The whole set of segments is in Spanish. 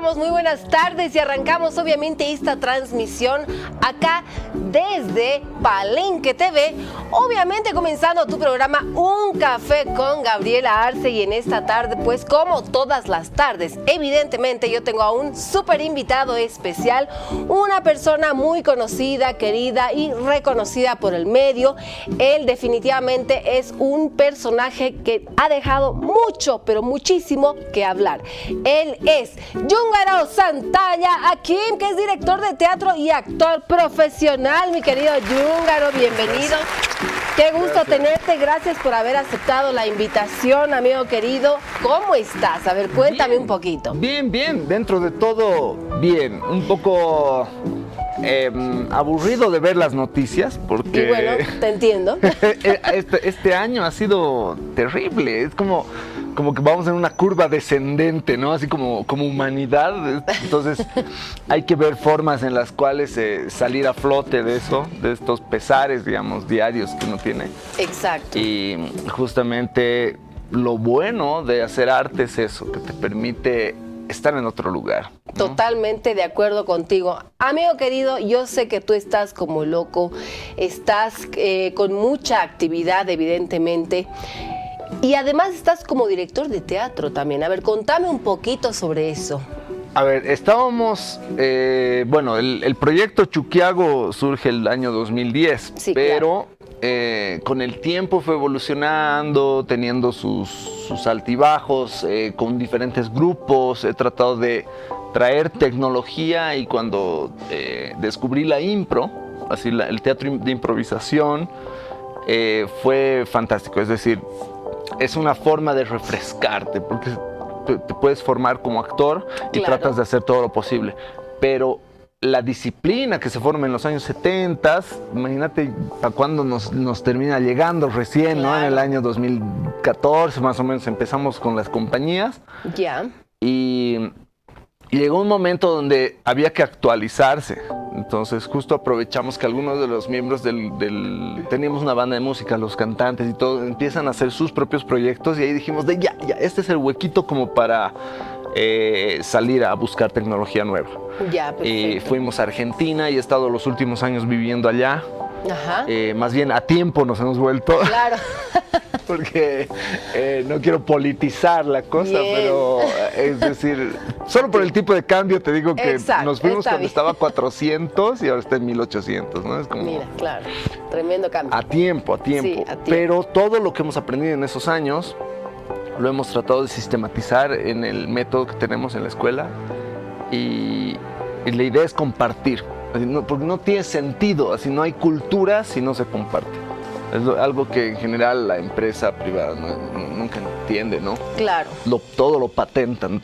estamos? Muy buenas tardes y arrancamos obviamente esta transmisión acá desde Palenque TV, obviamente comenzando tu programa Un Café con Gabriela Arce, y en esta tarde, pues como todas las tardes, evidentemente yo tengo a un súper invitado especial, una persona muy conocida, querida y reconocida por el medio. Él definitivamente es un personaje que ha dejado mucho, pero muchísimo que hablar. Él es Yúngaro Santalla Akim, que es director de teatro y actor profesional. Mi querido Yúngaro, bienvenido. Qué gusto tenerte, gracias por haber aceptado la invitación, amigo querido. ¿Cómo estás? A ver, cuéntame un poquito. Bien, dentro de todo, bien. Un poco aburrido de ver las noticias, porque... Y bueno, te entiendo. Este año ha sido terrible, es como que vamos en una curva descendente, ¿no? Así como humanidad. Entonces hay que ver formas en las cuales salir a flote de eso, de estos pesares, digamos, diarios que uno tiene. Exacto. Y justamente lo bueno de hacer arte es eso, que te permite estar en otro lugar, ¿no? Totalmente de acuerdo contigo. Amigo querido, yo sé que tú estás como loco, estás con mucha actividad, evidentemente. Y además estás como director de teatro también. A ver, contame un poquito sobre eso. A ver, estábamos, bueno, el proyecto Chuquiago surge el año 2010, sí, pero claro, con el tiempo fue evolucionando, teniendo sus altibajos, con diferentes grupos. He tratado de traer tecnología, y cuando descubrí la impro, así el teatro de improvisación, fue fantástico. Es decir, es una forma de refrescarte, porque te puedes formar como actor y claro, tratas de hacer todo lo posible. Pero la disciplina que se forma en los años 70, imagínate a cuándo nos termina llegando recién, claro, ¿no? En el año 2014 más o menos empezamos con las compañías. Ya. Y llegó un momento donde había que actualizarse. Entonces justo aprovechamos que algunos de los miembros teníamos una banda de música, los cantantes y todo, empiezan a hacer sus propios proyectos, y ahí dijimos ya, este es el huequito como para salir a buscar tecnología nueva. Ya, perfecto. Fuimos a Argentina y he estado los últimos años viviendo allá. Ajá. Más bien a tiempo nos hemos vuelto. Claro. Porque no quiero politizar la cosa, bien, pero es decir, solo por el tipo de cambio te digo que exacto, nos fuimos cuando estaba a 400 y ahora está en 1800, ¿no? Es como, mira, claro, tremendo cambio. A tiempo. Sí, a tiempo. Pero todo lo que hemos aprendido en esos años lo hemos tratado de sistematizar en el método que tenemos en la escuela, y la idea es compartir, porque no tiene sentido, así no hay cultura si no se comparte. Es algo que en general la empresa privada nunca entiende, ¿no? Claro. Todo lo patentan,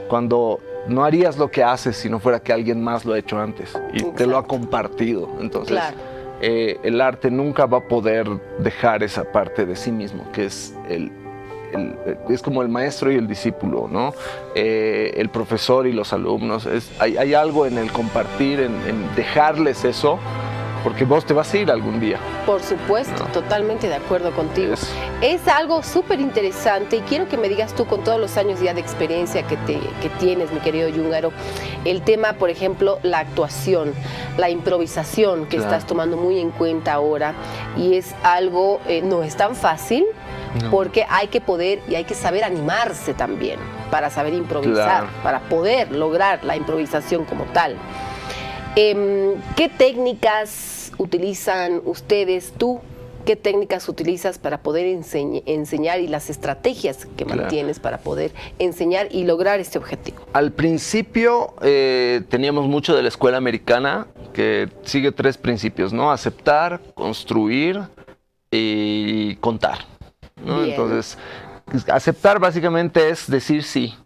cuando no harías lo que haces si no fuera que alguien más lo ha hecho antes y exacto, te lo ha compartido. Entonces, claro, el arte nunca va a poder dejar esa parte de sí mismo, que es es como el maestro y el discípulo, ¿no? El profesor y los alumnos. Hay algo en el compartir, en dejarles eso, porque vos te vas a ir algún día. Por supuesto, ¿no? Totalmente de acuerdo contigo. Es algo súper interesante, y quiero que me digas tú, con todos los años ya de experiencia que tienes, mi querido Yúngaro, el tema, por ejemplo, la actuación, la improvisación que claro, estás tomando muy en cuenta ahora, y es algo, no es tan fácil, no, porque hay que poder y hay que saber animarse también para saber improvisar, claro, para poder lograr la improvisación como tal. ¿Qué técnicas utilizan ustedes, tú? ¿Qué técnicas utilizas para poder enseñar, y las estrategias que claro, mantienes para poder enseñar y lograr este objetivo? Al principio teníamos mucho de la escuela americana, que sigue 3 principios, ¿no? Aceptar, construir y contar, ¿no? Entonces, aceptar básicamente es decir sí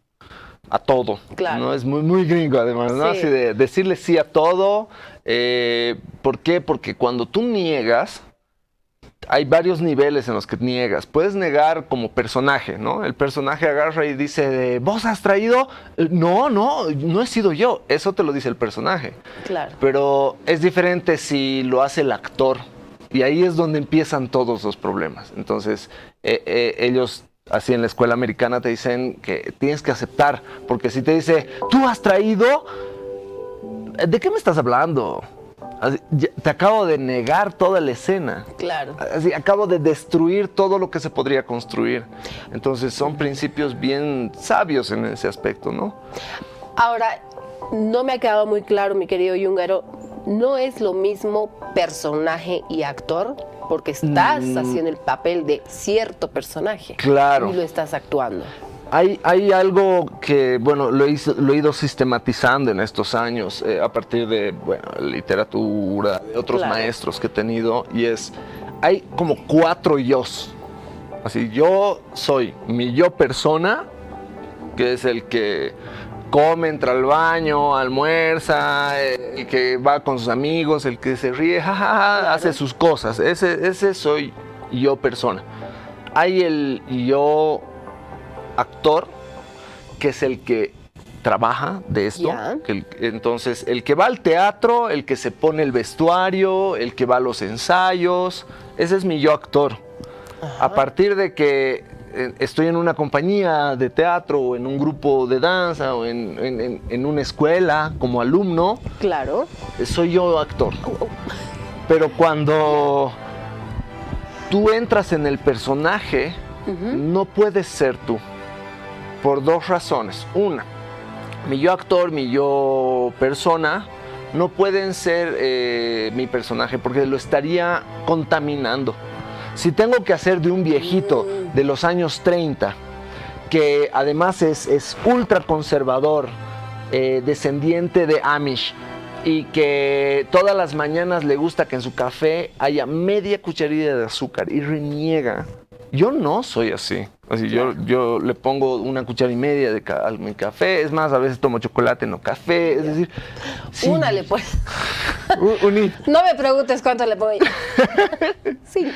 a todo, claro, ¿no? Es muy gringo además, ¿no? Sí. Así de decirle sí a todo. ¿Por qué? Porque cuando tú niegas, hay varios niveles en los que niegas. Puedes negar como personaje, ¿no? El personaje agarra y dice, ¿vos has traído? No he sido yo. Eso te lo dice el personaje. Claro. Pero es diferente si lo hace el actor. Y ahí es donde empiezan todos los problemas. Entonces, ellos así en la escuela americana te dicen que tienes que aceptar, porque si te dice, tú has traído, ¿de qué me estás hablando? Así, te acabo de negar toda la escena. Claro. Así, acabo de destruir todo lo que se podría construir. Entonces son principios bien sabios en ese aspecto, ¿no? Ahora, no me ha quedado muy claro, mi querido Yúngaro, ¿no es lo mismo personaje y actor? Porque estás haciendo el papel de cierto personaje. Claro. Y lo estás actuando. Hay algo que, bueno, lo he ido sistematizando en estos años a partir de, bueno, literatura, de otros maestros que he tenido, y hay como 4 yos. Así, yo soy mi yo persona, que es el que come, entra al baño, almuerza, el que va con sus amigos, el que se ríe, jajaja, hace sus cosas. Ese soy yo persona. Hay el yo actor, que es el que trabaja de esto. Entonces, el que va al teatro, el que se pone el vestuario, el que va a los ensayos, ese es mi yo actor. Ajá. A partir de que estoy en una compañía de teatro o en un grupo de danza o en una escuela como alumno, claro, soy yo actor. Pero cuando tú entras en el personaje, no puedes ser tú. Por 2 razones. Una, mi yo actor, mi yo persona, no pueden ser mi personaje porque lo estaría contaminando. Si tengo que hacer de un viejito de los años 30, que además es ultra conservador, descendiente de Amish, y que todas las mañanas le gusta que en su café haya media cucharilla de azúcar y reniega. Yo no soy así. Así yo le pongo 1,5 cucharadas a mi café. Es más, a veces tomo chocolate, no café. Es decir, sí. Una le pones. No me preguntes cuánto le pongo yo. 5.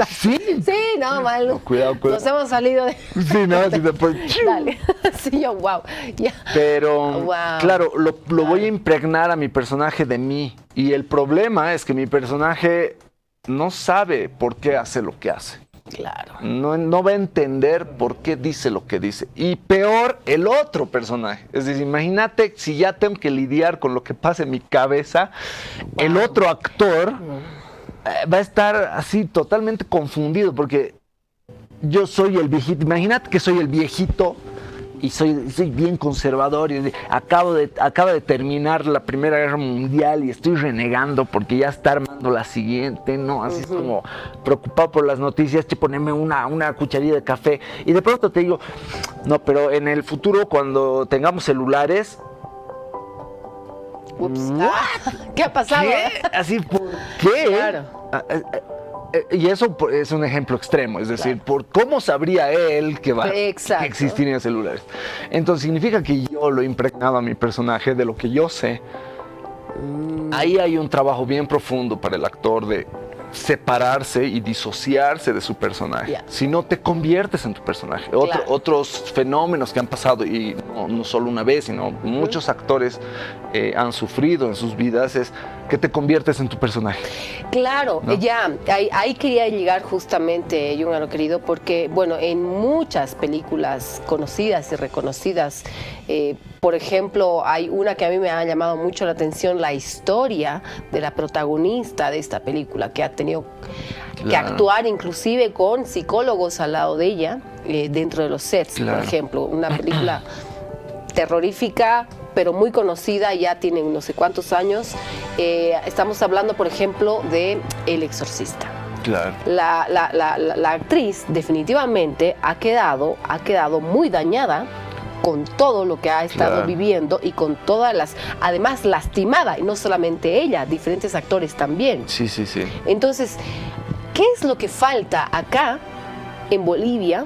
¿Sí? Sí, no, mal. No, cuidado. Nos hemos salido de... Sí, no, sí, después... Dale. Sí, yo, wow. Yeah. Pero, claro, lo voy a impregnar a mi personaje de mí. Y el problema es que mi personaje no sabe por qué hace lo que hace. Claro. No va a entender por qué dice lo que dice. Y peor, el otro personaje. Es decir, imagínate si ya tengo que lidiar con lo que pasa en mi cabeza, el otro actor va a estar así totalmente confundido porque yo soy el viejito. Imagínate que soy el viejito y soy bien conservador y acaba de terminar la Primera Guerra Mundial y estoy renegando porque ya está armando la siguiente, ¿no? Así es como preocupado por las noticias, ponerme una cucharilla de café y de pronto te digo, no, pero en el futuro cuando tengamos celulares... Ups. ¿Qué ha pasado? ¿Qué? Así, ¿por qué? Claro. Y eso es un ejemplo extremo, es decir, por cómo sabría él que existirían celulares. Entonces significa que yo lo he impregnado a mi personaje de lo que yo sé. Ahí hay un trabajo bien profundo para el actor de separarse y disociarse de su personaje. Si no te conviertes en tu personaje. Otros fenómenos que han pasado, y no solo una vez, sino muchos actores han sufrido en sus vidas, es que te conviertes en tu personaje. Claro, ¿no? Ahí quería llegar justamente, Yúngaro querido, porque, bueno, en muchas películas conocidas y reconocidas, por ejemplo, hay una que a mí me ha llamado mucho la atención, la historia de la protagonista de esta película, que ha tenido que actuar inclusive con psicólogos al lado de ella, dentro de los sets, por ejemplo, una película terrorífica, pero muy conocida, ya tiene no sé cuántos años. Estamos hablando, por ejemplo, de El Exorcista. Claro. La actriz definitivamente ha quedado muy dañada con todo lo que ha estado viviendo y con todas las, además lastimada, y no solamente ella, diferentes actores también. Sí. Entonces, ¿qué es lo que falta acá en Bolivia,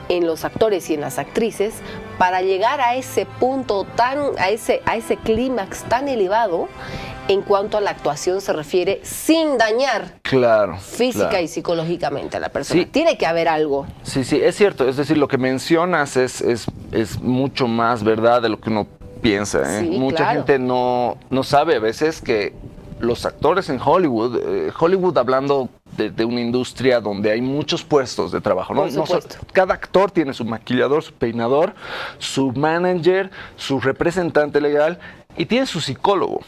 en los actores y en las actrices, para llegar a ese punto a ese clímax tan elevado en cuanto a la actuación se refiere, sin dañar física y psicológicamente a la persona? Tiene que haber algo. Sí, es cierto. Es decir, lo que mencionas es mucho más verdad de lo que uno piensa. Mucha gente no sabe a veces que los actores en Hollywood hablando de una industria donde hay muchos puestos de trabajo, ¿no? Por supuesto. Cada actor tiene su maquillador, su peinador, su manager, su representante legal y tiene su psicólogo.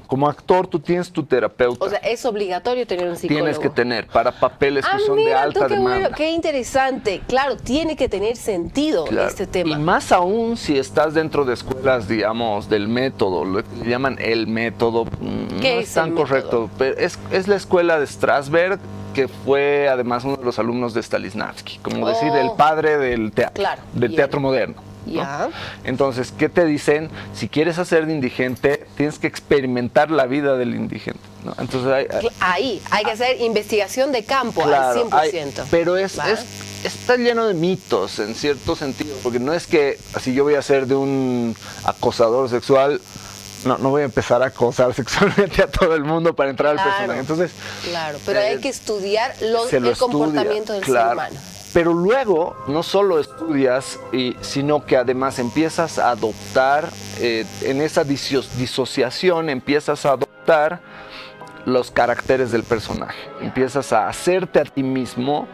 Como actor, tú tienes tu terapeuta. O sea, es obligatorio tener un psicólogo. Tienes que tener para papeles que son de alta demanda. Bueno, qué interesante. Claro, tiene que tener sentido este tema. Y más aún si estás dentro de escuelas, digamos, del método, lo que llaman el método. No es tan correcto, pero es la escuela de Strasberg, que fue además uno de los alumnos de Stanislavski, como decir, el padre del teatro, del teatro moderno. ¿no? Ya. Entonces, ¿qué te dicen? Si quieres hacer de indigente, tienes que experimentar la vida del indigente, ¿no? Entonces, hay que hacer investigación de campo, claro, al 100%. Pero está lleno de mitos, en cierto sentido, porque no es que si yo voy a ser de un acosador sexual, no voy a empezar a acosar sexualmente a todo el mundo para entrar al personaje. Entonces, claro, pero hay que estudiar el comportamiento del ser humano. Pero luego no solo estudias, sino que además empiezas a adoptar, en esa disociación empiezas a adoptar los caracteres del personaje. Empiezas a hacerte a ti mismo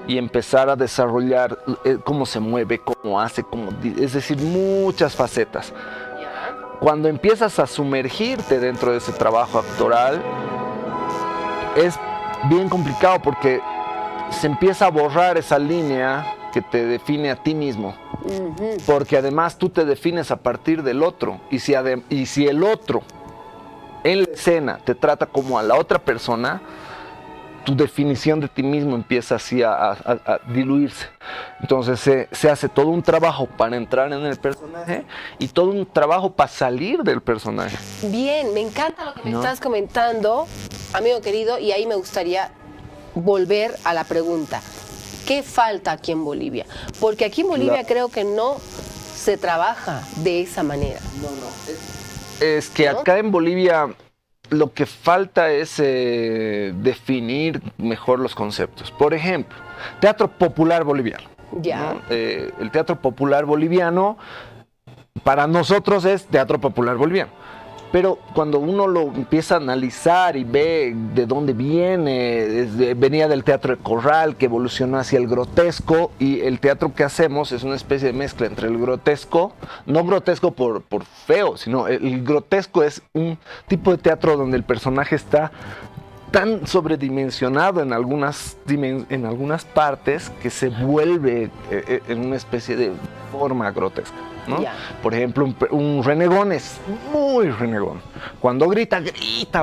y empezar a desarrollar cómo se mueve, cómo hace, es decir, muchas facetas. Cuando empiezas a sumergirte dentro de ese trabajo actoral, es bien complicado porque se empieza a borrar esa línea que te define a ti mismo. Porque además tú te defines a partir del otro. Y si el otro en la escena te trata como a la otra persona, tu definición de ti mismo empieza así a diluirse. Entonces se hace todo un trabajo para entrar en el personaje y todo un trabajo para salir del personaje. Bien, me encanta lo que me estás comentando, amigo querido, y ahí me gustaría volver a la pregunta. ¿Qué falta aquí en Bolivia? Porque aquí en Bolivia creo que no se trabaja de esa manera. Es que acá en Bolivia lo que falta es definir mejor los conceptos. Por ejemplo, teatro popular boliviano. Ya. ¿No? El teatro popular boliviano para nosotros es teatro popular boliviano. Pero cuando uno lo empieza a analizar y ve de dónde viene, venía del teatro de corral que evolucionó hacia el grotesco, y el teatro que hacemos es una especie de mezcla entre el grotesco, no grotesco por feo, sino el grotesco es un tipo de teatro donde el personaje está tan sobredimensionado en algunas partes que se vuelve en una especie de forma grotesca, ¿no? Yeah. Por ejemplo, un renegón es muy renegón. Cuando grita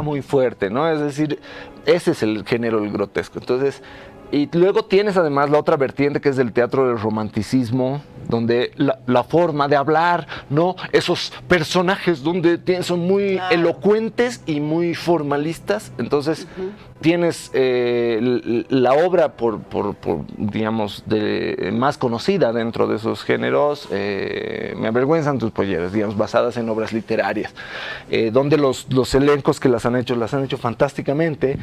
muy fuerte, ¿no? Es decir, ese es el género del grotesco. Entonces, y luego tienes además la otra vertiente que es del teatro del romanticismo, donde la forma de hablar, ¿no? Esos personajes donde son muy elocuentes y muy formalistas. Entonces, tienes la obra digamos, más conocida dentro de esos géneros, Me avergüenzan tus polleras, digamos, basadas en obras literarias, donde los elencos que las han hecho fantásticamente,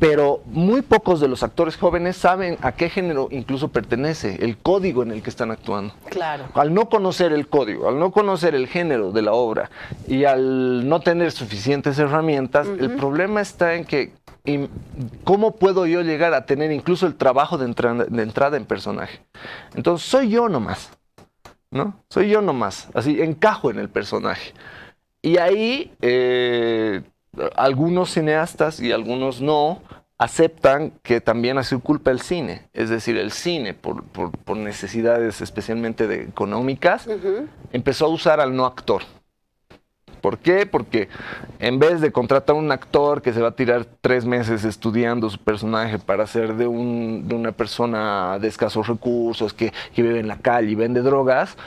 pero muy pocos de los actores jóvenes saben a qué género incluso pertenece, el código en el que están actuando. Claro. Al no conocer el código, al no conocer el género de la obra y al no tener suficientes herramientas, el problema está en que ¿cómo puedo yo llegar a tener incluso el trabajo de entrada en personaje? Entonces soy yo nomás, ¿no? Soy yo nomás, así encajo en el personaje. Y ahí algunos cineastas y algunos no aceptan que también ha sido culpa el cine. Es decir, el cine, por necesidades especialmente económicas, empezó a usar al no actor. ¿Por qué? Porque en vez de contratar a un actor que se va a tirar 3 meses estudiando su personaje para hacer de una persona de escasos recursos que vive en la calle y vende drogas,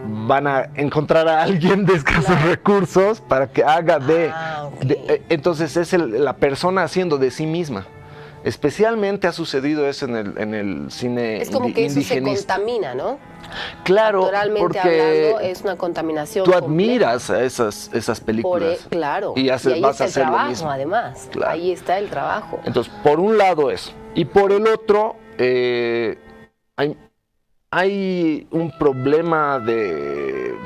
van a encontrar a alguien de escasos recursos para que haga entonces es la persona haciendo de sí misma. Especialmente ha sucedido eso en el cine indigenista. Es como que eso se contamina, ¿no? Claro, Naturalmente porque hablando es una contaminación. Tú admiras a esas películas. Claro. Y ahí vas está a hacer el trabajo, además. Claro. Ahí está el trabajo. Entonces, por un lado eso. Y por el otro, hay hay un problema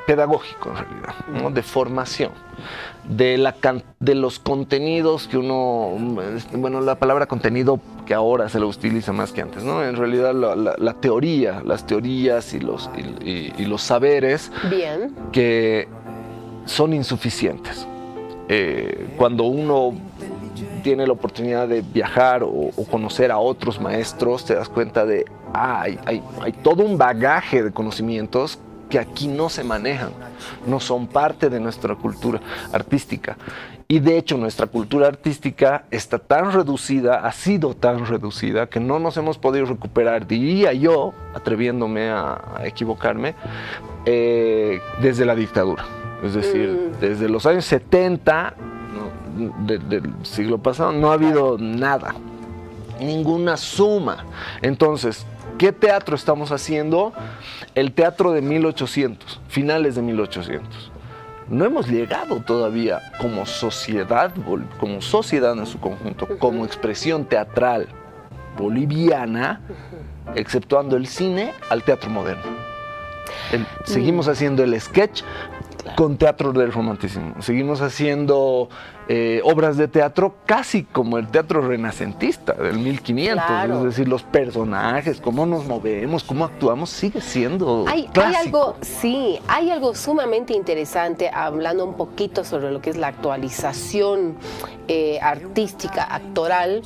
pedagógico en realidad, ¿no? De formación, de los contenidos que uno, bueno, la palabra contenido que ahora se lo utiliza más que antes, ¿no? En realidad la teoría, las teorías y los saberes Bien. que son insuficientes. Cuando uno tiene la oportunidad de viajar o conocer a otros maestros, te das cuenta de hay todo un bagaje de conocimientos que aquí no se manejan, no son parte de nuestra cultura artística. Y de hecho nuestra cultura artística está tan reducida, ha sido tan reducida, que no nos hemos podido recuperar, diría yo, atreviéndome a equivocarme, desde la dictadura. Es decir, desde los años 70 del siglo pasado no ha habido nada, ninguna suma. Entonces, ¿qué teatro estamos haciendo? El teatro de 1800, finales de 1800. No hemos llegado todavía como sociedad en su conjunto, como expresión teatral boliviana, exceptuando el cine, al teatro moderno. Seguimos haciendo el sketch con teatro del romanticismo. Seguimos haciendo obras de teatro casi como el teatro renacentista del 1500. Claro. Es decir, los personajes, cómo nos movemos, cómo actuamos, sigue siendo clásico. Hay algo sumamente interesante, hablando un poquito sobre lo que es la actualización artística, actoral.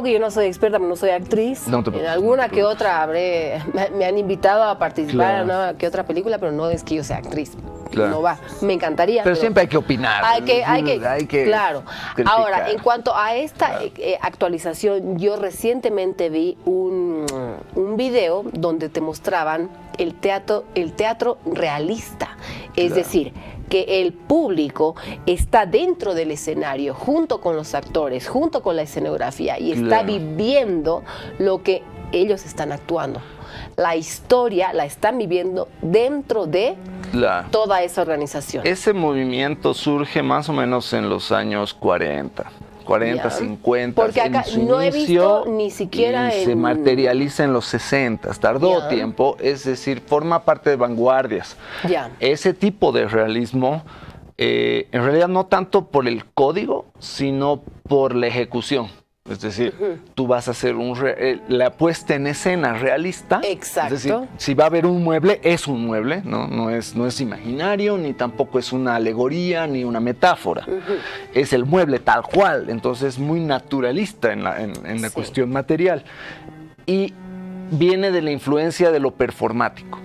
Que yo no soy experta, no soy actriz. En alguna que otra me han invitado a participar en una que otra película, pero no es que yo sea actriz. Claro. No va, me encantaría. Pero siempre hay que opinar. Hay que claro. Criticar. Ahora, en cuanto a esta actualización, yo recientemente vi un video donde te mostraban el teatro realista. Es decir, que el público está dentro del escenario, junto con los actores, junto con la escenografía, y está viviendo lo que ellos están actuando. La historia la están viviendo dentro de toda esa organización. Ese movimiento surge más o menos en los años 40, 50. Porque acá no he visto ni siquiera se materializa en los 60, tardó tiempo, es decir, forma parte de vanguardias. Ese tipo de realismo, en realidad no tanto por el código, sino por la ejecución. Es decir, tú vas a hacer la puesta en escena realista. Exacto. Es decir, si va a haber un mueble, es un mueble, no es imaginario, ni tampoco es una alegoría, ni una metáfora. Es el mueble tal cual, entonces es muy naturalista en la cuestión material. Y viene de la influencia de lo performático.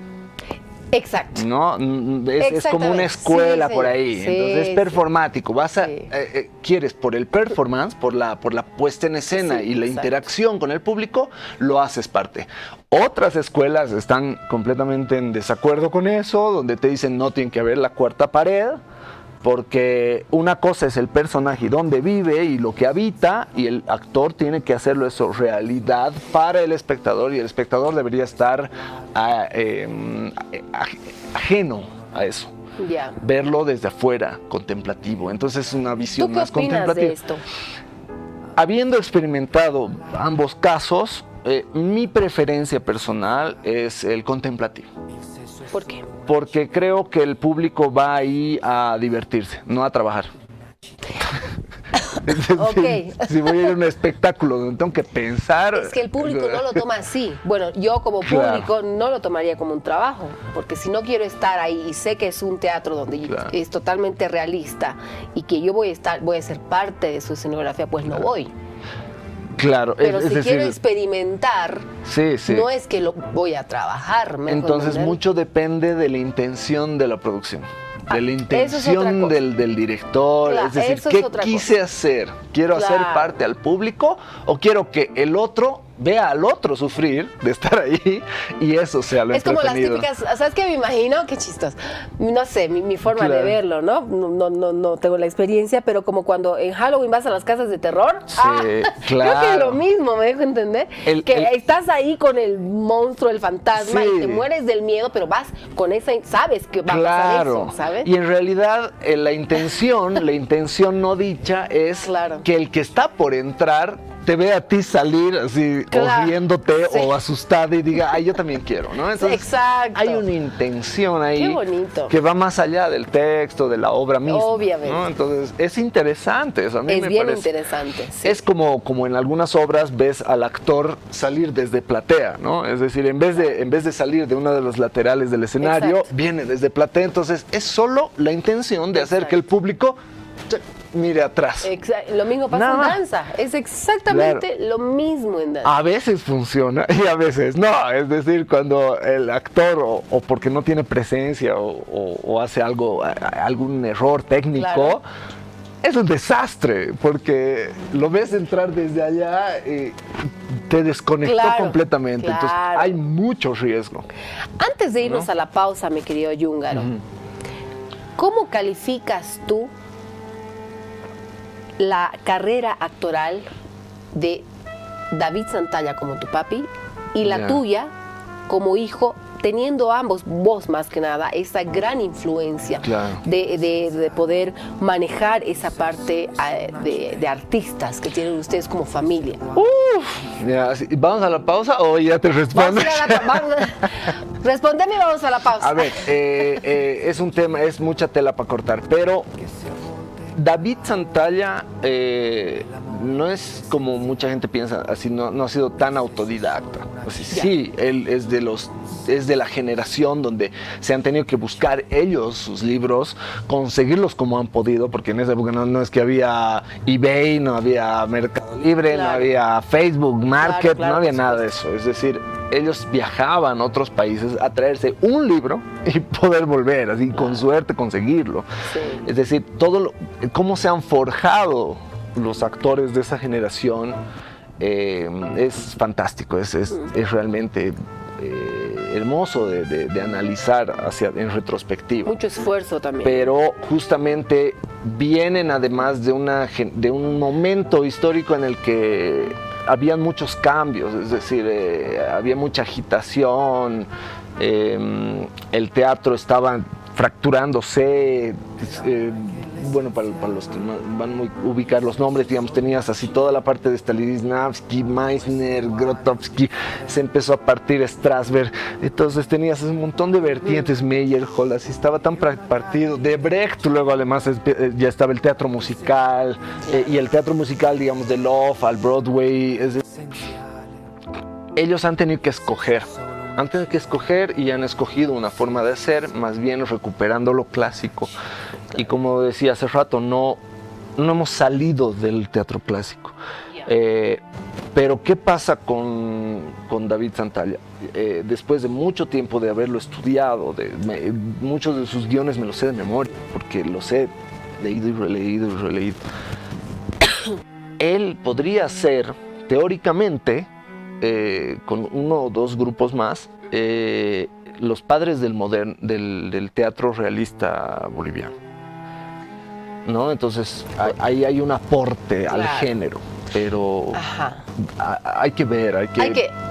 Exacto. ¿No? Es como una escuela por ahí. Entonces es performático. Quieres por el performance, por la puesta en escena y la interacción con el público, lo haces parte. Otras escuelas están completamente en desacuerdo con eso, donde te dicen no tiene que haber la cuarta pared, porque una cosa es el personaje y dónde vive y lo que habita, y el actor tiene que hacerlo eso realidad para el espectador, y el espectador debería estar ajeno a eso. Verlo desde afuera, contemplativo. Entonces es una visión más contemplativa. ¿Qué opinas de esto? Habiendo experimentado ambos casos, mi preferencia personal es el contemplativo. ¿Por qué? Porque creo que el público va ahí a divertirse, no a trabajar. Es decir, si voy a ir a un espectáculo donde tengo que pensar... Es que el público no lo toma así. Bueno, yo como público no lo tomaría como un trabajo, porque si no quiero estar ahí y sé que es un teatro donde es totalmente realista y que yo voy a ser parte de su escenografía, pues no voy. Claro, pero si quiero experimentar, no es que lo voy a trabajar. Entonces mucho depende de la intención de la producción, de la intención del director. Es decir, ¿qué quise hacer? ¿Quiero hacer parte al público o quiero que el otro vea al otro sufrir de estar ahí y eso sea lo entretenido? Es como las típicas, ¿sabes qué me imagino? Qué chistoso. No sé, mi forma de verlo, ¿no? No tengo la experiencia, pero como cuando en Halloween vas a las casas de terror. Creo que es lo mismo, ¿me dejo entender? Estás ahí con el monstruo, el fantasma, y te mueres del miedo, pero vas con esa, sabes que va a pasar eso, ¿sabes? Y en realidad la intención no dicha es que el que está por entrar te ve a ti salir así, Claro, o riéndote sí. o asustada y diga, ay, yo también quiero, ¿no? Entonces, Exacto. hay una intención ahí Qué bonito. que va más allá del texto, de la obra misma. Obviamente. ¿no? Entonces, es interesante eso, a mí Es me bien parece. interesante. Sí. Es como en algunas obras ves al actor salir desde platea, ¿no? Es decir, en vez de salir de uno de los laterales del escenario, Exacto. viene desde platea. Entonces, es solo la intención de hacer que el público mire atrás. Lo mismo pasa Nada en más. danza. Es exactamente lo mismo en danza. A veces funciona y a veces no. Es decir, cuando el actor o porque no tiene presencia o hace algún error técnico, Claro. es un desastre porque lo ves entrar desde allá y te desconectó Claro, completamente. claro. Entonces hay mucho riesgo. Antes de irnos ¿No? a la pausa, mi querido Yúngaro, ¿cómo calificas tú la carrera actoral de David Santalla como tu papi y la Ya. tuya como hijo, teniendo ambos, vos más que nada, esa gran influencia Claro. de poder manejar esa parte de artistas que tienen ustedes como familia? Ya, sí. ¿Vamos a la pausa o ya te respondo? Vamos a ir a la Respondeme y vamos a la pausa. A ver, es un tema, es mucha tela para cortar, pero David Santalla no es como mucha gente piensa, así no ha sido tan autodidacta. Así, sí, él es de la generación donde se han tenido que buscar ellos sus libros, conseguirlos como han podido, porque en esa época no es que había eBay, no había Mercado Libre, Claro. no había Facebook Market, Claro, no había por nada de eso. Es decir, ellos viajaban a otros países a traerse un libro y poder volver, así con suerte conseguirlo. Sí. Es decir, cómo se han forjado los actores de esa generación es fantástico, es realmente hermoso de analizar en retrospectiva. Mucho esfuerzo también. Pero justamente vienen además de un momento histórico en el que habían muchos cambios, es decir, había mucha agitación, el teatro estaba fracturándose, bueno, para los que van a ubicar los nombres, digamos, tenías así toda la parte de Stanislavski, Meissner, Grotowski, se empezó a partir Strasberg, entonces tenías un montón de vertientes, Meyerhold, así estaba tan partido, de Brecht, luego además ya estaba el teatro musical, y el teatro musical, digamos, del off al Broadway, ellos han tenido que escoger. Y han escogido una forma de hacer, más bien recuperando lo clásico. Y como decía hace rato, no hemos salido del teatro clásico. Pero ¿qué pasa con David Santalla? Después de mucho tiempo de haberlo estudiado, muchos de sus guiones me los sé de memoria, porque los he leído y releído y releído. Él podría ser, teóricamente, con uno o dos grupos más, los padres del teatro realista boliviano, ¿no? Entonces ahí hay un aporte al género, pero hay que ver,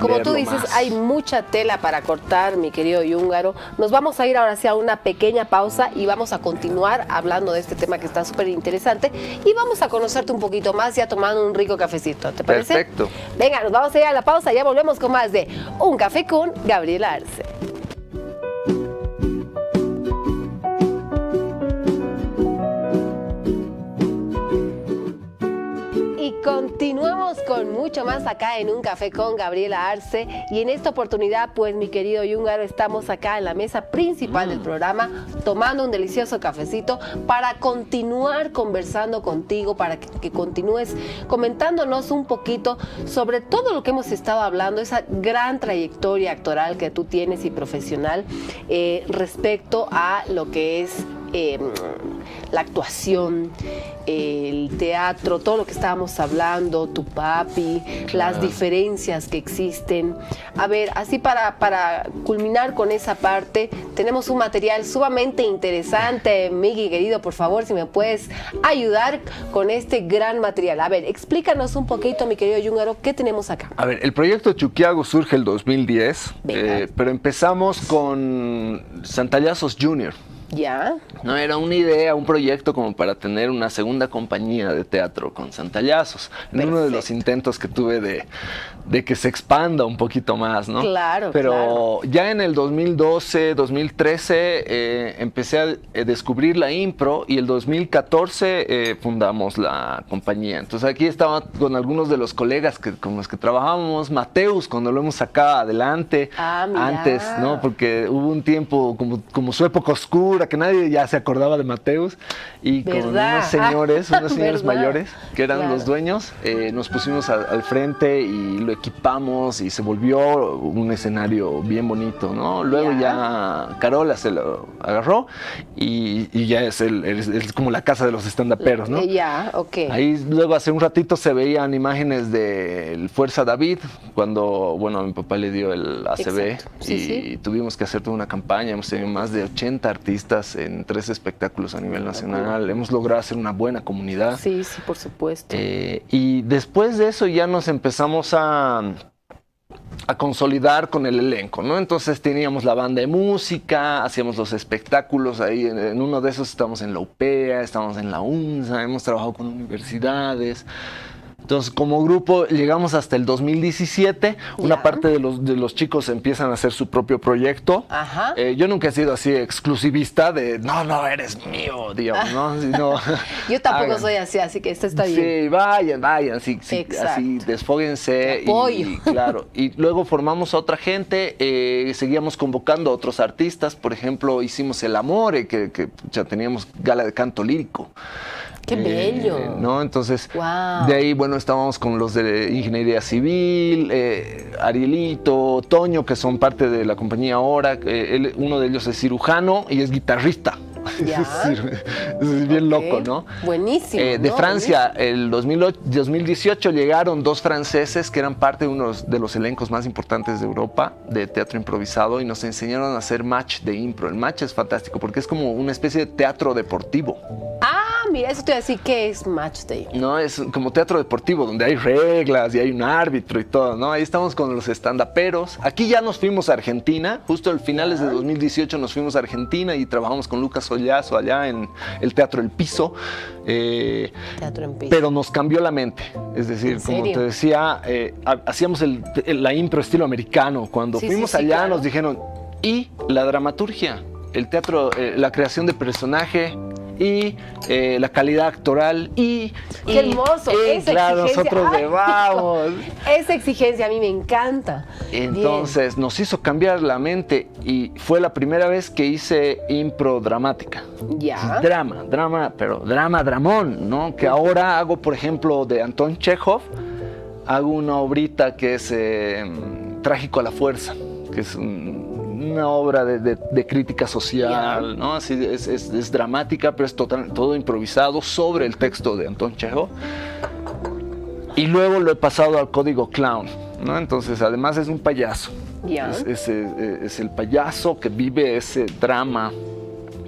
como tú dices, más. hay mucha tela para cortar, mi querido Yúngaro. Nos vamos a ir ahora sí a una pequeña pausa y vamos a continuar hablando de este tema que está súper interesante y vamos a conocerte un poquito más ya tomando un rico cafecito, ¿te parece? Perfecto. Venga, nos vamos a ir a la pausa y ya volvemos con más de Un Café con Gabriela Arce. Y continuamos con mucho más acá en Un Café con Gabriela Arce y en esta oportunidad, pues mi querido Yúngaro, estamos acá en la mesa principal del programa tomando un delicioso cafecito para continuar conversando contigo, para que continúes comentándonos un poquito sobre todo lo que hemos estado hablando, esa gran trayectoria actoral que tú tienes y profesional respecto a lo que es la actuación, el teatro, todo lo que estábamos hablando, tu papi, las diferencias que existen. A ver, así para culminar con esa parte, tenemos un material sumamente interesante. Miki, querido, por favor, si me puedes ayudar con este gran material. A ver, explícanos un poquito, mi querido Yúngaro, ¿qué tenemos acá? A ver, el proyecto Chuquiago surge el 2010, Venga. pero empezamos con Santallazos Junior. Ya. No, era una idea, un proyecto como para tener una segunda compañía de teatro con Santallazos. En uno de los intentos que tuve de que se expanda un poquito más, ¿no? Claro, pero ya en el 2012, 2013 empecé a descubrir la impro y el 2014 fundamos la compañía. Entonces aquí estaba con algunos de los colegas con los que trabajábamos, Mateus, cuando lo hemos sacado adelante, antes, ¿no? Porque hubo un tiempo como su época oscura, que nadie ya se acordaba de Mateus, y con unos señores mayores, que eran los dueños, nos pusimos al frente y lo equipamos y se volvió un escenario bien bonito, ¿no? Luego ya Carola se lo agarró y ya es como la casa de los stand-uperos, ¿no? Ahí luego hace un ratito se veían imágenes del Fuerza David, cuando, bueno, a mi papá le dio el ACV y tuvimos que hacer toda una campaña. Hemos tenido más de 80 artistas en 3 espectáculos a nivel nacional. Hemos logrado hacer una buena comunidad. Sí, por supuesto. Y después de eso ya nos empezamos a consolidar con el elenco, ¿no? Entonces teníamos la banda de música, hacíamos los espectáculos, ahí en uno de esos estamos en la UPEA, estamos en la UNSA, hemos trabajado con universidades. Entonces, como grupo, llegamos hasta el 2017. Una parte de los chicos empiezan a hacer su propio proyecto. Yo nunca he sido así exclusivista de, no, eres mío, digamos, ¿no? Sino, yo tampoco soy así que esto está bien. Sí, vayan, así desfóguense. Y claro. Y luego formamos a otra gente, seguíamos convocando a otros artistas. Por ejemplo, hicimos El Amore, que ya teníamos gala de canto lírico. ¡Qué bello! ¿No? Entonces, de ahí, bueno, estábamos con los de Ingeniería Civil, Arielito, Toño, que son parte de la compañía ahora. Uno de ellos es cirujano y es guitarrista. Es bien loco, ¿no? Buenísimo. De Francia, el 2018 llegaron 2 franceses que eran parte de uno de los elencos más importantes de Europa de teatro improvisado y nos enseñaron a hacer match de impro. El match es fantástico porque es como una especie de teatro deportivo. Mira, eso te voy a decir, ¿qué es match day? No, es como teatro deportivo, donde hay reglas y hay un árbitro y todo, ¿no? Ahí estamos con los stand-uperos. Aquí ya nos fuimos a Argentina, justo al finales de 2018 nos fuimos a Argentina y trabajamos con Lucas Sollazo allá en el Teatro El Piso. Teatro en Piso. Pero nos cambió la mente, es decir, como te decía, hacíamos la impro estilo americano. Cuando fuimos allá nos dijeron, ¿y la dramaturgia? El teatro, la creación de personaje y la calidad actoral ¡Qué hermoso! Esa claro, exigencia. nosotros vamos. Esa exigencia a mí me encanta. Entonces nos hizo cambiar la mente y fue la primera vez que hice impro dramática. Drama, pero dramón, ¿no? Que ahora hago, por ejemplo, de Anton Chekhov, hago una obrita que es Trágico a la fuerza, que es una obra de crítica social, ¿no? Así es dramática, pero es todo improvisado sobre el texto de Anton Chekhov. Y luego lo he pasado al código clown, ¿no? Entonces, además es un payaso. Es el payaso que vive ese drama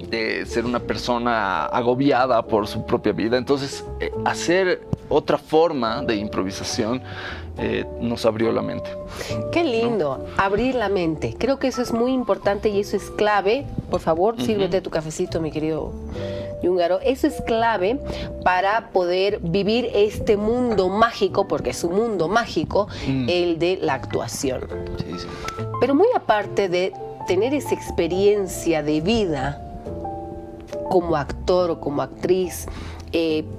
de ser una persona agobiada por su propia vida. Entonces, hacer otra forma de improvisación nos abrió la mente. Qué lindo, ¿no? Abrir la mente. Creo que eso es muy importante y eso es clave. Por favor, sírvete tu cafecito, mi querido Yúngaro. Eso es clave para poder vivir este mundo mágico, porque es un mundo mágico, el de la actuación. Sí. Pero muy aparte de tener esa experiencia de vida como actor o como actriz,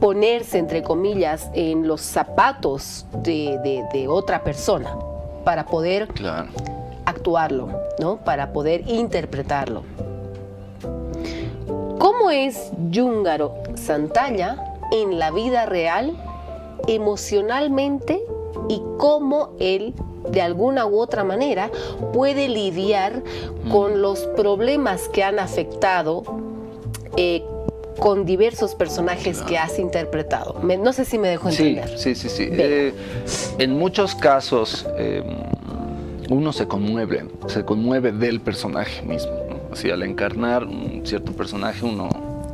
ponerse, entre comillas, en los zapatos de otra persona para poder actuarlo, ¿no? Para poder interpretarlo. ¿Cómo es Yúngaro Santalla en la vida real, emocionalmente, y cómo él, de alguna u otra manera, puede lidiar con los problemas que han afectado con diversos personajes que has interpretado? No sé si me dejo entender. Sí. En muchos casos uno se conmueve del personaje mismo, ¿no? Así, al encarnar un cierto personaje uno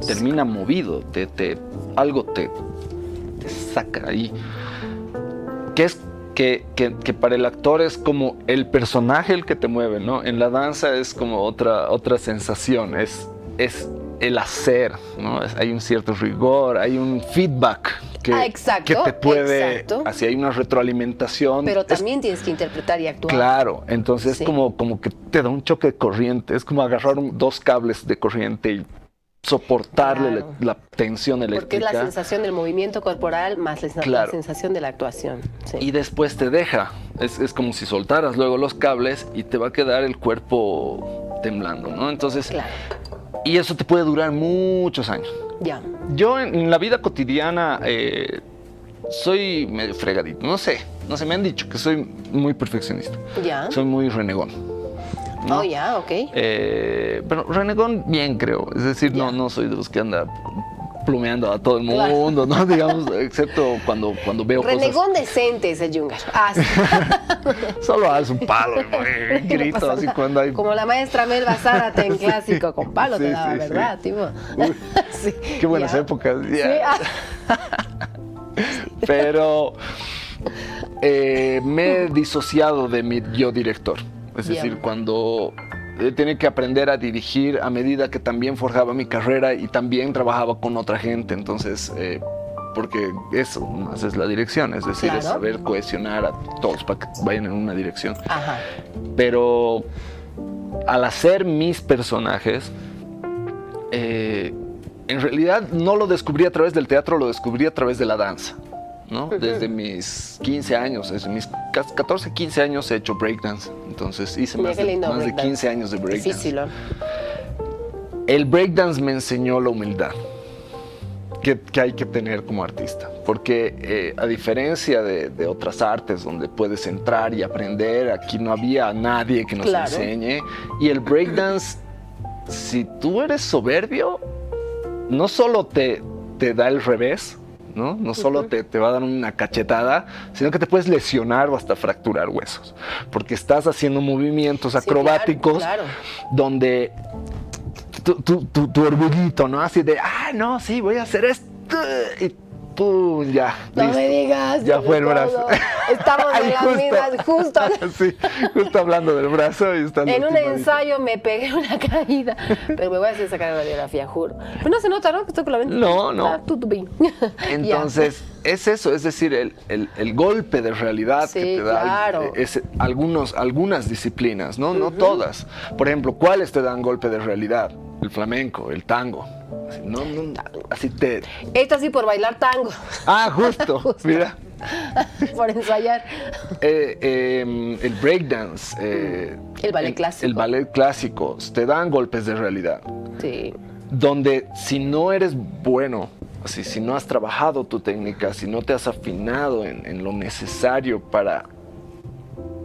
termina movido, algo te saca ahí. Que para el actor es como el personaje el que te mueve, ¿no? En la danza es como otra sensación, es el hacer, ¿no? Hay un cierto rigor, hay un feedback que te puede, así hay una retroalimentación. Pero también tienes que interpretar y actuar. Claro, entonces sí. como que te da un choque de corriente, es como agarrar dos cables de corriente y soportarle la tensión eléctrica. Porque es la sensación del movimiento corporal más la sensación de la actuación. Sí. Y después te deja, es como si soltaras luego los cables y te va a quedar el cuerpo temblando, ¿no? Entonces, y eso te puede durar muchos años. Ya. Yo en la vida cotidiana soy medio fregadito, no sé, me han dicho que soy muy perfeccionista. Ya. Soy muy renegón, ¿no? Oh, ya, ok. Pero renegón bien, creo. Es decir, no soy de los que anda plumeando a todo el mundo, ¿no? Digamos, excepto cuando veo renegón cosas. Decente es el Yungar. Ah, sí. Solo haz un palo, ¿no? Grito No así cuando hay... Como la maestra Melba Zárate en clásico, con palo te daba, ¿verdad? Sí. Tipo. Sí. Qué buenas épocas. Ya. Sí. Pero me he disociado de mi yo director. Es decir, cuando tenía que aprender a dirigir a medida que también forjaba mi carrera y también trabajaba con otra gente. Entonces, porque eso más es la dirección, es decir, es saber cohesionar a todos para que vayan en una dirección. Ajá. Pero al hacer mis personajes, en realidad no lo descubrí a través del teatro, lo descubrí a través de la danza, ¿no? Desde mis 15 años, desde mis 14, 15 años he hecho breakdance. Entonces hice más de 15 años de breakdance. Difícil, ¿no? El breakdance me enseñó la humildad que hay que tener como artista. Porque a diferencia de otras artes donde puedes entrar y aprender, aquí no había nadie que nos enseñe. Y el breakdance, si tú eres soberbio, no solo te da el revés, no solo te va a dar una cachetada, sino que te puedes lesionar o hasta fracturar huesos. Porque estás haciendo movimientos acrobáticos donde tu orgullito, ¿no? Así de, no, sí, voy a hacer esto. Y tú ya. No listo. Me digas. Ya fue el brazo. Estamos en las mismas, justo. Sí, justo hablando del brazo. Y en un ensayo me pegué una caída. Pero me voy a hacer sacar la radiografía, juro. Pero no se nota, ¿no? Que estoy con la mente. No. Tú bien. Entonces, es eso, es decir, el golpe de realidad que te da algunas disciplinas, ¿no? No todas. Por ejemplo, ¿cuáles te dan golpe de realidad? El flamenco, el tango. Así te... Esto así por bailar tango. Justo. Mira. Por ensayar. El breakdance. El ballet clásico. El ballet clásico. Te dan golpes de realidad. Sí. Donde si no eres bueno, si no has trabajado tu técnica, si no te has afinado en lo necesario para...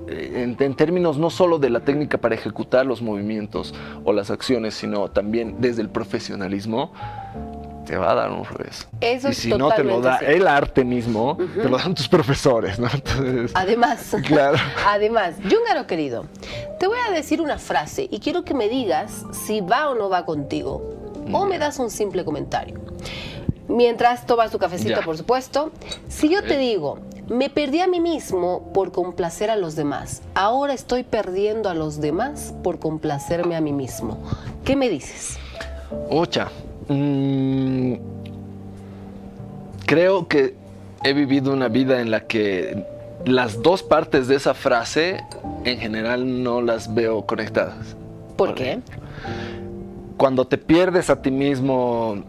En términos no solo de la técnica para ejecutar los movimientos o las acciones, sino también desde el profesionalismo, te va a dar un revés. Eso y si no te lo da el arte mismo, te lo dan tus profesores, ¿no? Entonces, además, claro. Además, Yúngaro querido, te voy a decir una frase y quiero que me digas si va o no va contigo, o me das un simple comentario. Mientras tomas tu cafecito, por supuesto. Si yo te digo, me perdí a mí mismo por complacer a los demás, ahora estoy perdiendo a los demás por complacerme a mí mismo, ¿qué me dices? Ocha, creo que he vivido una vida en la que las dos partes de esa frase en general no las veo conectadas. ¿Por qué? Cuando te pierdes a ti mismo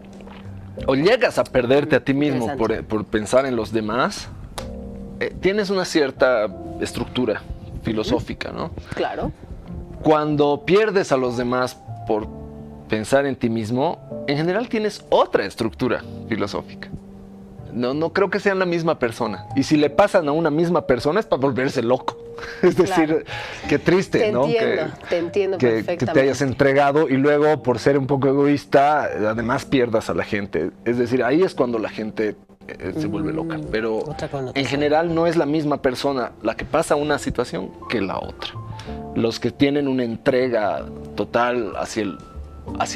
o llegas a perderte a ti mismo por pensar en los demás, tienes una cierta estructura filosófica, ¿no? Claro. Cuando pierdes a los demás por pensar en ti mismo, en general tienes otra estructura filosófica. No creo que sean la misma persona. Y si le pasan a una misma persona es para volverse loco. Es decir, qué triste, ¿no? Te entiendo perfectamente. Que te hayas entregado y luego, por ser un poco egoísta, además pierdas a la gente. Es decir, ahí es cuando la gente se vuelve loca. Pero en general no es la misma persona la que pasa una situación que la otra. Los que tienen una entrega total hacia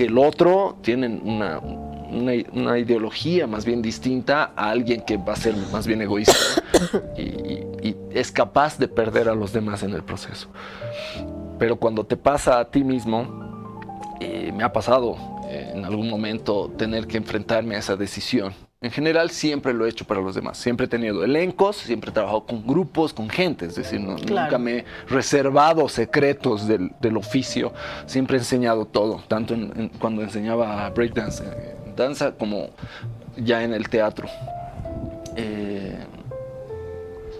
el otro tienen una ideología más bien distinta a alguien que va a ser más bien egoísta y es capaz de perder a los demás en el proceso. Pero cuando te pasa a ti mismo, me ha pasado en algún momento tener que enfrentarme a esa decisión. En general siempre lo he hecho para los demás. Siempre he tenido elencos, siempre he trabajado con grupos, con gente. Es decir, nunca me he reservado secretos del oficio. Siempre he enseñado todo, tanto cuando enseñaba breakdance, danza, como ya en el teatro.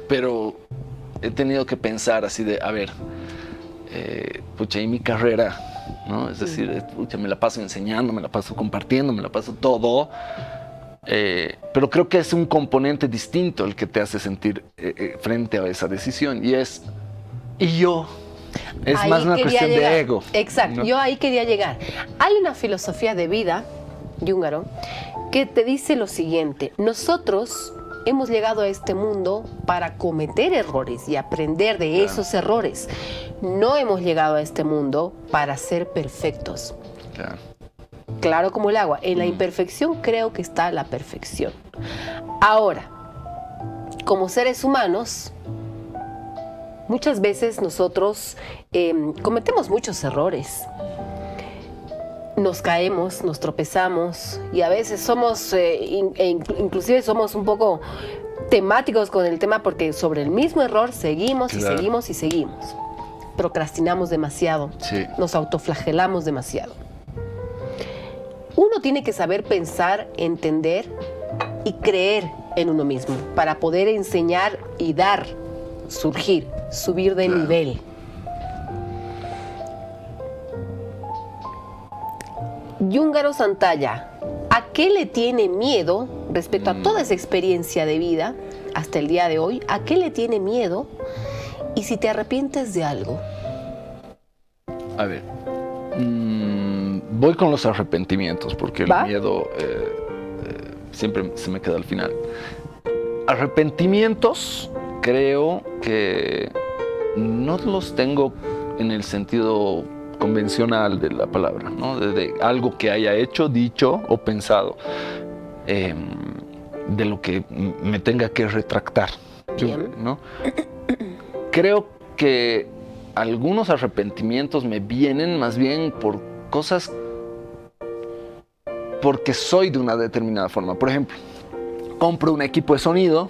Pero he tenido que pensar así de, a ver, pucha, y mi carrera, ¿no? Es decir, pucha, me la paso enseñando, me la paso compartiendo, me la paso todo. Pero creo que es un componente distinto el que te hace sentir frente a esa decisión. Y yo, es ahí más una cuestión de ego. Exacto, ¿no? Yo ahí quería llegar. Hay una filosofía de vida, Yúngaro, que te dice lo siguiente: nosotros hemos llegado a este mundo para cometer errores y aprender de esos errores. No hemos llegado a este mundo para ser perfectos. Claro como el agua. En la imperfección creo que está la perfección. Ahora, como seres humanos, muchas veces nosotros cometemos muchos errores. Nos caemos, nos tropezamos y a veces somos, inclusive somos un poco temáticos con el tema, porque sobre el mismo error seguimos y seguimos y seguimos. Procrastinamos demasiado, nos autoflagelamos demasiado. Uno tiene que saber pensar, entender y creer en uno mismo para poder enseñar y dar, surgir, subir de nivel. Yúngaro Santalla, ¿a qué le tiene miedo respecto a toda esa experiencia de vida hasta el día de hoy? ¿A qué le tiene miedo? Y si te arrepientes de algo. A ver, voy con los arrepentimientos, porque el miedo siempre se me queda al final. Arrepentimientos creo que no los tengo en el sentido convencional de la palabra, ¿no? De algo que haya hecho, dicho o pensado, de lo que me tenga que retractar, ¿no? Creo que algunos arrepentimientos me vienen más bien por cosas porque soy de una determinada forma. Por ejemplo, compro un equipo de sonido,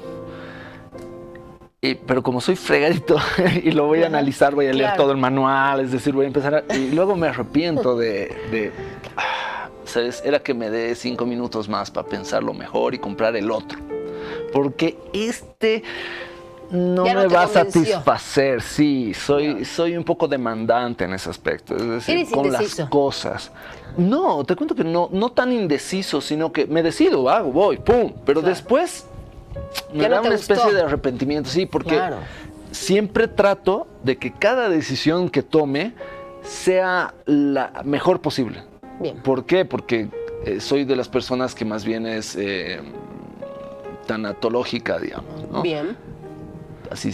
pero como soy fregadito y lo voy a analizar, voy a leer todo el manual, es decir, voy a empezar y luego me arrepiento ¿sabes? Era que me dé 5 minutos más para pensarlo mejor y comprar el otro, porque no me va a satisfacer. Sí, soy un poco demandante en ese aspecto, es decir, ¿eres con indeciso? Las cosas. No, te cuento que no tan indeciso, sino que me decido, hago, voy, pum, pero después me da una especie de arrepentimiento, sí, porque siempre trato de que cada decisión que tome sea la mejor posible. Bien. ¿Por qué? Porque soy de las personas que más bien es tanatológica, digamos, ¿no? Bien. Así,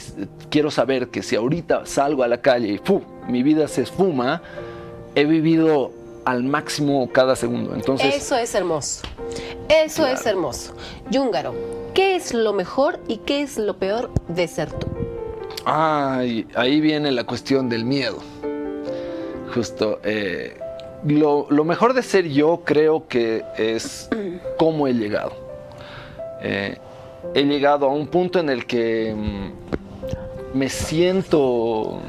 quiero saber que si ahorita salgo a la calle y mi vida se esfuma, he vivido al máximo cada segundo. Entonces, eso es hermoso. Eso es hermoso. Yúngaro, ¿qué es lo mejor y qué es lo peor de ser tú? Ahí viene la cuestión del miedo. Justo. Lo mejor de ser yo creo que es cómo he llegado. He llegado a un punto en el que me siento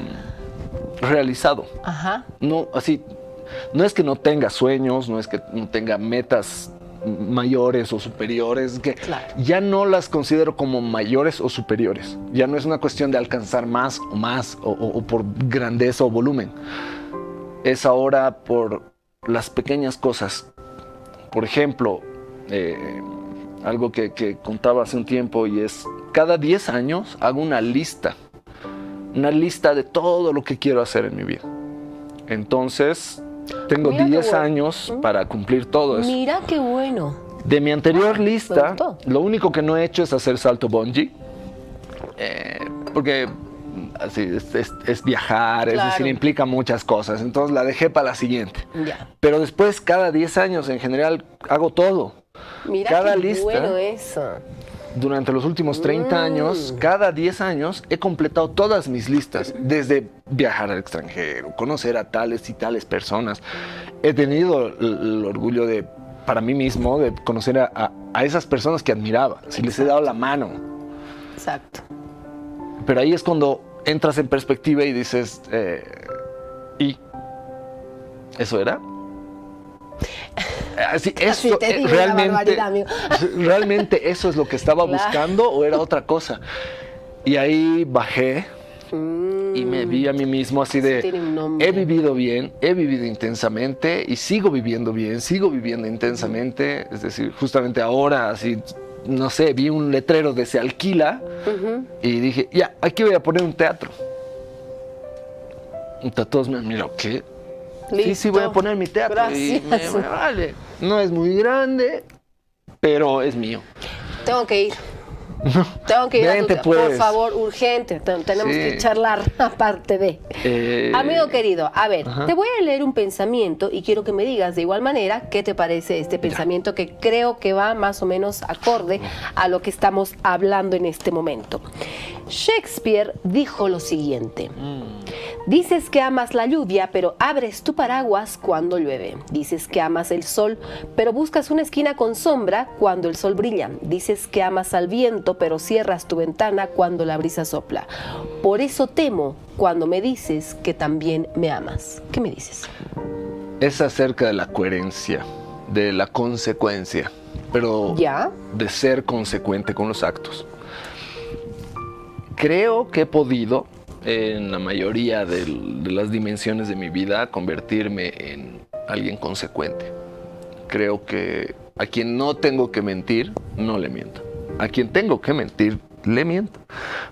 realizado. No es que no tenga sueños, no es que no tenga metas mayores o superiores, que ya no las considero como mayores o superiores. Ya no es una cuestión de alcanzar más o por grandeza o volumen. Es ahora por las pequeñas cosas. Por ejemplo, algo que contaba hace un tiempo, y es, cada 10 años hago una lista de todo lo que quiero hacer en mi vida. Entonces, tengo 10 años para cumplir todo eso. Mira qué bueno. De mi anterior lista, lo único que no he hecho es hacer salto bungee, porque así es viajar, es decir, implica muchas cosas. Entonces la dejé para la siguiente. Pero después, cada 10 años en general, hago todo. Mira cada qué lista, bueno eso. durante los últimos 30 años, cada 10 años, he completado todas mis listas, desde viajar al extranjero, conocer a tales y tales personas. He tenido el orgullo de, para mí mismo, de conocer a esas personas que admiraba, si les he dado la mano. Exacto. Pero ahí es cuando entras en perspectiva y dices, ¿y eso era? Así, eso, ¿realmente eso es lo que estaba buscando o era otra cosa? Y ahí bajé y me vi a mí mismo así de, he vivido bien, he vivido intensamente y sigo viviendo bien, sigo viviendo intensamente. Es decir, justamente ahora, así, no sé, vi un letrero de se alquila y dije, ya, aquí voy a poner un teatro. Y todos me miran, ¿qué? Listo. Sí, voy a poner mi teatro. Gracias. Y me vale. No es muy grande, pero es mío. Tengo que ir. Tengo que ir a tu teatro. Por favor, urgente. Tenemos que charlar aparte de. Amigo querido, a ver, te voy a leer un pensamiento y quiero que me digas de igual manera qué te parece este pensamiento que creo que va más o menos acorde a lo que estamos hablando en este momento. Shakespeare dijo lo siguiente. Dices que amas la lluvia, pero abres tu paraguas cuando llueve. Dices que amas el sol, pero buscas una esquina con sombra cuando el sol brilla. Dices que amas al viento, pero cierras tu ventana cuando la brisa sopla. Por eso temo cuando me dices que también me amas. ¿Qué me dices? Es acerca de la coherencia, de la consecuencia, pero de ser consecuente con los actos. Creo que he podido, en la mayoría de las dimensiones de mi vida, convertirme en alguien consecuente. Creo que a quien no tengo que mentir, no le miento. A quien tengo que mentir, le miento.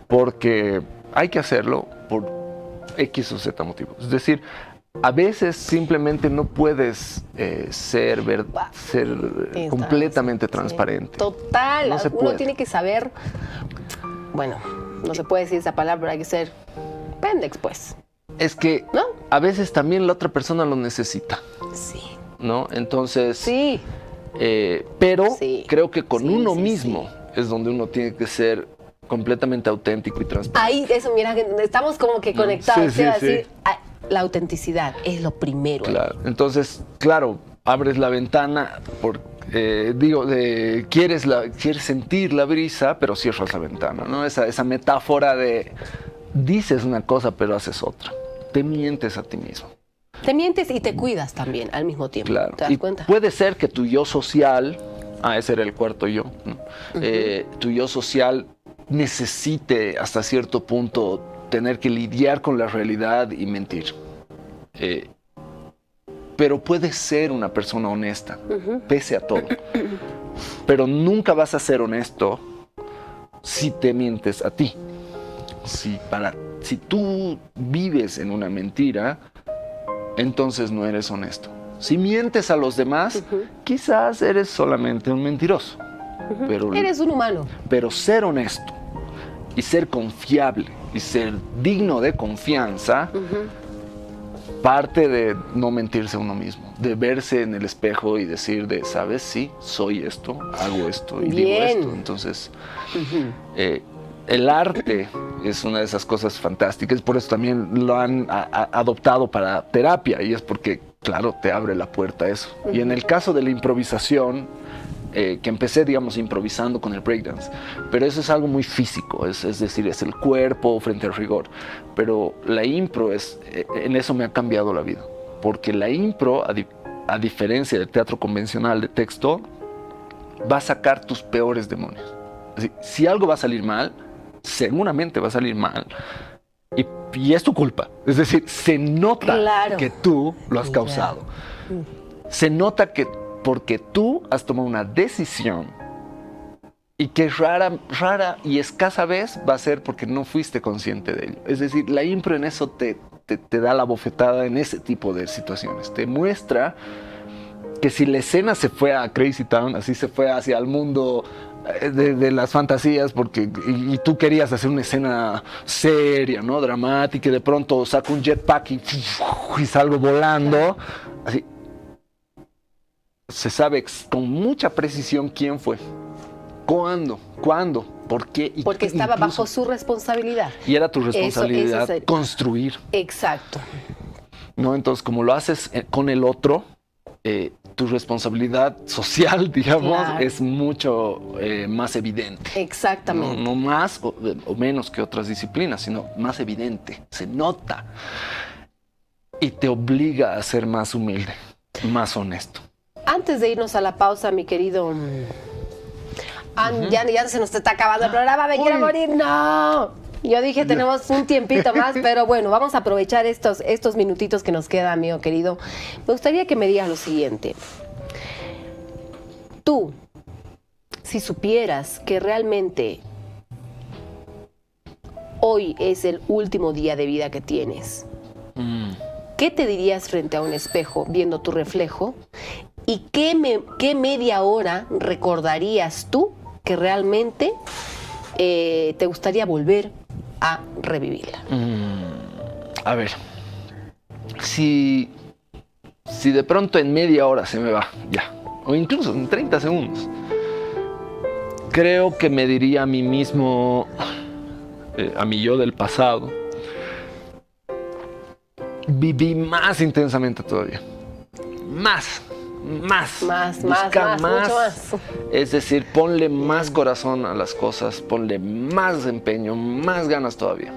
Porque hay que hacerlo por X o Z motivos. Es decir, a veces simplemente no puedes ser completamente transparente. Total, no uno tiene que saber, bueno, no se puede decir esa palabra, pero hay que ser pendex, pues. Es que ¿no? A veces también la otra persona lo necesita. Sí. ¿No? Entonces, sí. Pero sí. Creo que con uno mismo es donde uno tiene que ser completamente auténtico y transparente. Ahí, eso, mira, estamos como que conectados. Sí, decir, la autenticidad es lo primero. Claro. Entonces, claro, abres la ventana por... quieres sentir la brisa, pero cierras la ventana, ¿no? Esa metáfora de dices una cosa, pero haces otra. Te mientes a ti mismo. Te mientes y te cuidas también al mismo tiempo. Claro. ¿Te das cuenta? Puede ser que tu yo social, ese era el cuarto yo, ¿no? Tu yo social necesite hasta cierto punto tener que lidiar con la realidad y mentir. Pero puedes ser una persona honesta, pese a todo. Pero nunca vas a ser honesto si te mientes a ti. Si tú vives en una mentira, entonces no eres honesto. Si mientes a los demás, quizás eres solamente un mentiroso. Pero eres un humano. Pero ser honesto y ser confiable y ser digno de confianza... parte de no mentirse a uno mismo, de verse en el espejo y decir ¿sabes? Sí, soy esto, hago esto y digo esto. Entonces, el arte es una de esas cosas fantásticas, por eso también lo han adoptado para terapia, y es porque, claro, te abre la puerta a eso. Y en el caso de la improvisación, que empecé, digamos, improvisando con el breakdance, pero eso es algo muy físico, es decir, es el cuerpo frente al rigor. Pero la impro, en eso me ha cambiado la vida, porque la impro, a diferencia del teatro convencional de texto, va a sacar tus peores demonios. Es decir, si algo va a salir mal, seguramente va a salir mal, y es tu culpa. Es decir, se nota que tú lo has causado. Se nota que porque tú has tomado una decisión y que rara y escasa vez va a ser porque no fuiste consciente de ello. Es decir, la impro en eso te da la bofetada en ese tipo de situaciones. Te muestra que si la escena se fue a Crazy Town, así se fue hacia el mundo de las fantasías, y tú querías hacer una escena seria, ¿no? Dramática, y de pronto saco un jetpack y salgo volando, así. Se sabe con mucha precisión quién fue. ¿Cuándo? ¿Por qué? Porque estaba bajo su responsabilidad. Y era tu responsabilidad construir. Exacto. ¿No? Entonces, como lo haces con el otro, tu responsabilidad social, digamos, es mucho más evidente. Exactamente. No más o menos que otras disciplinas, sino más evidente, se nota. Y te obliga a ser más humilde, más honesto. Antes de irnos a la pausa, mi querido... ya se nos está acabando el programa, me quiero morir, no. Yo dije, tenemos un tiempito más, pero bueno, vamos a aprovechar estos minutitos que nos quedan, amigo querido. Me gustaría que me digas lo siguiente. Tú, si supieras que realmente hoy es el último día de vida que tienes, ¿qué te dirías frente a un espejo viendo tu reflejo? ¿Y qué media hora recordarías tú que realmente te gustaría volver a revivirla? A ver, si de pronto en media hora se me va, ya, o incluso en 30 segundos, creo que me diría a mí mismo, a mi yo del pasado, viví más intensamente todavía, más, mucho más. Es decir, ponle más corazón a las cosas, ponle más empeño, más ganas todavía.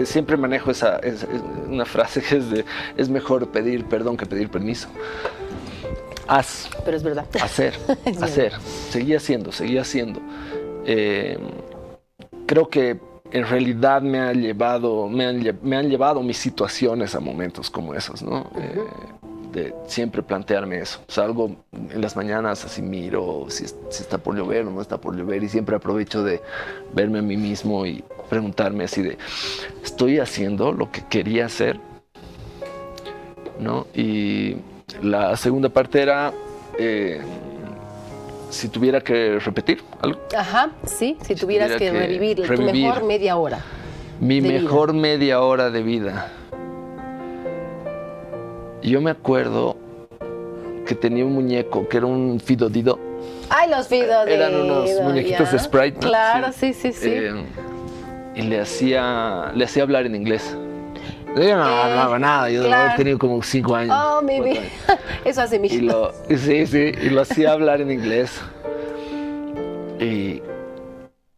Siempre manejo una frase que es mejor pedir perdón que pedir permiso. Haz. Pero es verdad. Hacer. Seguí haciendo. Creo que en realidad me han llevado mis situaciones a momentos como esos, ¿no? De siempre plantearme eso. Salgo en las mañanas, así miro si está por llover o no está por llover, y siempre aprovecho de verme a mí mismo y preguntarme así de, ¿estoy haciendo lo que quería hacer? ¿No? Y la segunda parte era, si tuviera que repetir algo. Ajá, sí, si tuvieras que revivir tu mejor media hora. Mi mejor media hora de vida. Yo me acuerdo que tenía un muñeco que era un Fido Dido. ¡Ay, los Fido Dido! Eran unos muñequitos de Sprite, ¿no? Claro, sí. Y le hacía hablar en inglés. Yo no hablaba nada, yo he tenido como 5 años. Oh, maybe. Eso hace mi hijo. Y lo hacía hablar en inglés. Y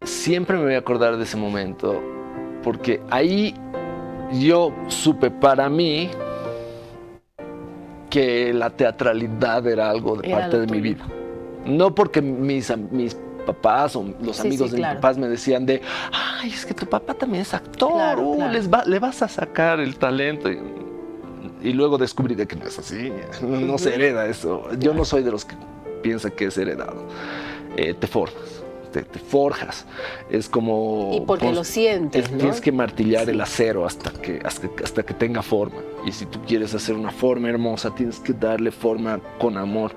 siempre me voy a acordar de ese momento, porque ahí yo supe para mí que la teatralidad era algo de parte de mi vida. No porque mis papás o los amigos de mis papás me decían ay, es que tu papá también es actor, le vas a sacar el talento. Y luego descubrí de que no es así, no se hereda eso. Yo no soy de los que piensa que es heredado. Te forjas. Es como... Y porque lo sientes, ¿no? Tienes que martillar el acero hasta que tenga forma. Y si tú quieres hacer una forma hermosa, tienes que darle forma con amor.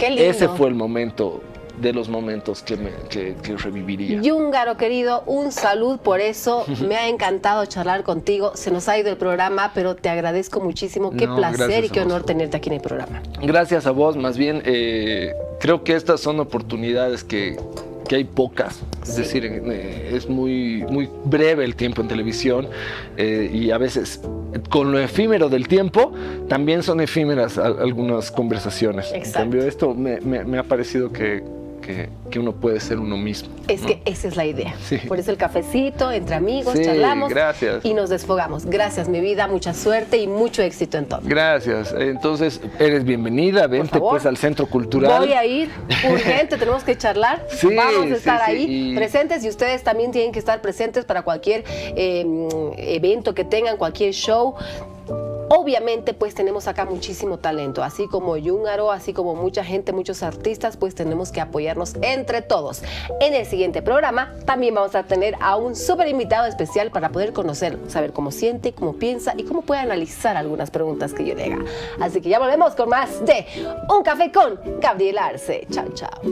Qué lindo. Ese fue el momento, de los momentos que reviviría. Yúngaro querido, un salud por eso. Me ha encantado charlar contigo. Se nos ha ido el programa, pero te agradezco muchísimo. Qué placer y qué honor tenerte aquí en el programa. Gracias a vos. Más bien, creo que estas son oportunidades que hay pocas, es decir, es muy breve el tiempo en televisión, y a veces con lo efímero del tiempo también son efímeras algunas conversaciones. Exacto. En cambio, esto me ha parecido que uno puede ser uno mismo. Es que esa es la idea. Sí. Por eso el cafecito, entre amigos, charlamos y nos desfogamos. Gracias, mi vida, mucha suerte y mucho éxito en todo. Gracias. Entonces, eres bienvenida, vente pues al Centro Cultural. Voy a ir, urgente, tenemos que charlar. Vamos a estar ahí presentes, y ustedes también tienen que estar presentes para cualquier evento que tengan, cualquier show. Obviamente, pues tenemos acá muchísimo talento, así como Yúngaro, así como mucha gente, muchos artistas, pues tenemos que apoyarnos entre todos. En el siguiente programa también vamos a tener a un súper invitado especial para poder conocerlo, saber cómo siente, cómo piensa y cómo puede analizar algunas preguntas que yo le haga. Así que ya volvemos con más de Un Café con Gabriela Arce. Chao, chao.